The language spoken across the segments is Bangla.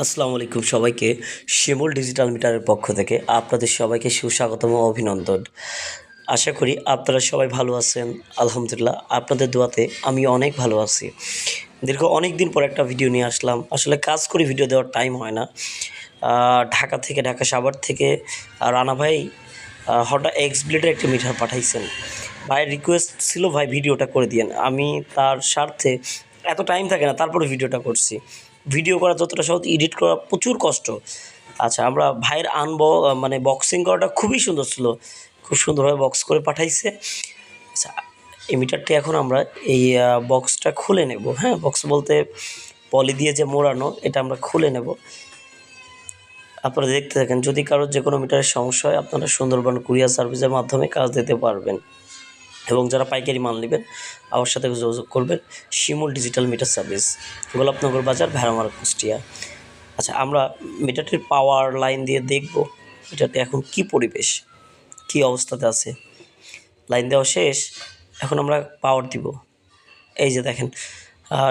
আসসালামু আলাইকুম সবাইকে। শিমুল ডিজিটাল মিটারের পক্ষ থেকে আপনাদের সবাইকে সুস্বাগতম ও অভিনন্দন। আশা করি আপনারা সবাই ভালো আছেন। আলহামদুলিল্লাহ আপনাদের দোয়াতে আমি অনেক ভালো আছি। দীর্ঘ অনেক দিন পর একটা ভিডিও নিয়ে আসলাম। আসলে কাজ করে ভিডিও দেওয়ার টাইম হয় না। ঢাকা সাভার থেকে রানা ভাই হঠাৎ এক্স ব্লেডের একটি মিটার পাঠাইছেন। ভাইয়ের রিকোয়েস্ট ছিল ভাই ভিডিওটা করে দিয়েন। আমি তার স্বার্থে এত টাইম থাকে না, তারপরে ভিডিওটা করছি। ভিডিও করা যতটা সহজ, এডিট করা প্রচুর কষ্ট। আচ্ছা, আমরা ভাইয়ের মানে বক্সিং করাটা খুবই সুন্দর ছিল, খুব সুন্দরভাবে বক্স করে পাঠাইছে। আচ্ছা, এই মিটারটি এখন আমরা এই বক্সটা খুলে নেব। হ্যাঁ, বক্স বলতে পলি দিয়ে যে মোড়ানো, এটা আমরা খুলে নেব। আপনারা দেখতে থাকেন। যদি কারোর যে কোনো মিটারের সমস্যা হয়, আপনারা সুন্দরবন কুরিয়ার সার্ভিসের মাধ্যমে কাজ দিতে পারবেন। এবং যারা পাইকারি মাল নেবেন আমার সাথে যোগাযোগ করবেন। শিমুল ডিজিটাল মিটার সার্ভিস, গোলাপনগর বাজার, ভেড়ামারা, কুষ্টিয়া। আচ্ছা, আমরা মিটারটির পাওয়ার লাইন দিয়ে দেখব মিটারটি এখন কি পরিবেশ, কি অবস্থাতে আছে। লাইন দেওয়া শেষ, এখন আমরা পাওয়ার দিব। এই যে দেখেন,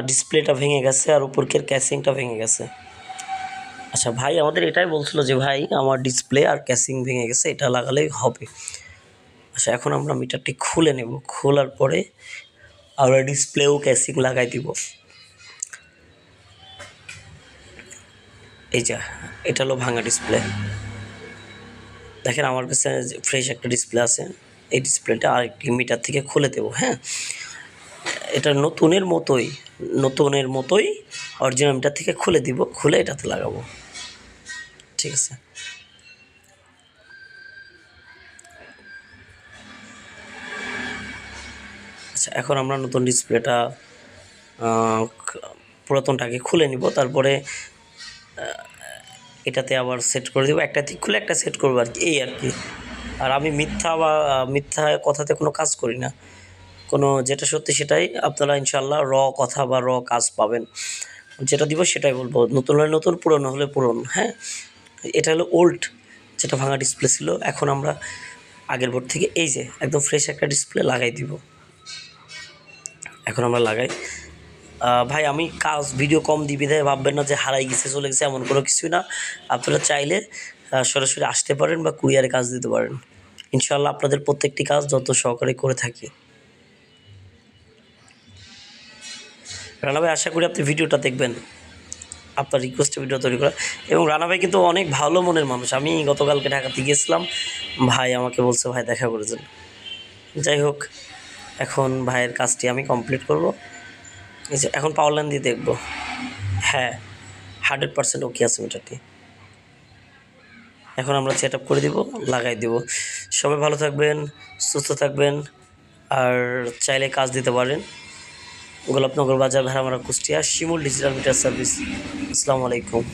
ডিসপ্লেটা ভেঙে গেছে আর উপরকের ক্যাসিংটা ভেঙে গেছে। আচ্ছা, ভাই আমাদের এটাই বলছিল যে ভাই আমার ডিসপ্লে আর ক্যাসিং ভেঙে গেছে, এটা লাগালেই হবে। আচ্ছা, এখন আমরা মিটারটি খুলে নেব। খোলার পরে আমরা ডিসপ্লে ও ক্যাসিং লাগাই দিব। এই যে এটা হলো ভাঙা ডিসপ্লে। দেখেন আমার কাছে ফ্রেশ একটা ডিসপ্লে আছে। এই ডিসপ্লেটা আরেকটি মিটার থেকে খুলে দেব। হ্যাঁ, এটা নতুনের মতোই অরিজিনাল মিটার থেকে খুলে দিব, খুলে এটাতে লাগাবো। ঠিক আছে। আচ্ছা, এখন আমরা নতুন ডিসপ্লেটা পুরাতনটাকে খুলে নিব। তারপরে এটাতে আবার সেট করে দেবো। একটা দিক খুলে একটা সেট করবো আর কি, এই আর কি। আর আমি মিথ্যা কথাতে কোনো কাজ করি না। যেটা সত্যি সেটাই আপনারা ইনশাল্লাহ কথা বা কাজ পাবেন। যেটা দিব সেটাই বলবো। নতুন হলে নতুন, পুরনো হলে পুরনো। হ্যাঁ, এটা হলো ওল্ড, যেটা ভাঙা ডিসপ্লে ছিল। এখন আমরা আগের বোর্ড থেকে এই যে একদম ফ্রেশ একটা ডিসপ্লে লাগাই দিব। এখন আমরা লাগাই। ভাই আমি ভিডিও কম দিবি দেয় ভাববেন না যে হারাই গেছে, চলে গেছে, এমন কোনো কিছুই না। আপনারা চাইলে সরাসরি আসতে পারেন বা কুরিয়ারে কাজ দিতে পারেন। ইনশাআল্লাহ আপনাদের প্রত্যেকটি কাজ যত সহকারে করে থাকি। রানা ভাই, আশা করি আপনি ভিডিওটা দেখবেন। আপনার রিকোয়েস্টে ভিডিও তৈরি করা। এবং রানা ভাই কিন্তু অনেক ভালো মনের মানুষ। আমি গতকালকে ঢাকাতে গিয়েছিলাম, ভাই আমাকে বলছে ভাই দেখা করেছেন। যাই হোক, এখন ভাইয়ের কাজটি আমি কমপ্লিট করব। এই যে এখন পাওয়ার লাইন দিয়ে দেখব। হ্যাঁ, 100% ওকে আছে মিটারটি। এখন আমরা সেট আপ করে দিব, লাগাই দিব। সবাই ভালো থাকবেন, সুস্থ থাকবেন। আর চাইলে কাজ দিতে পারেন। গোলাপনগর বাজার, ভেড়ামারা, কুষ্টিয়া, শিমুল ডিজিটাল মিটার সার্ভিস। আসসালামু আলাইকুম।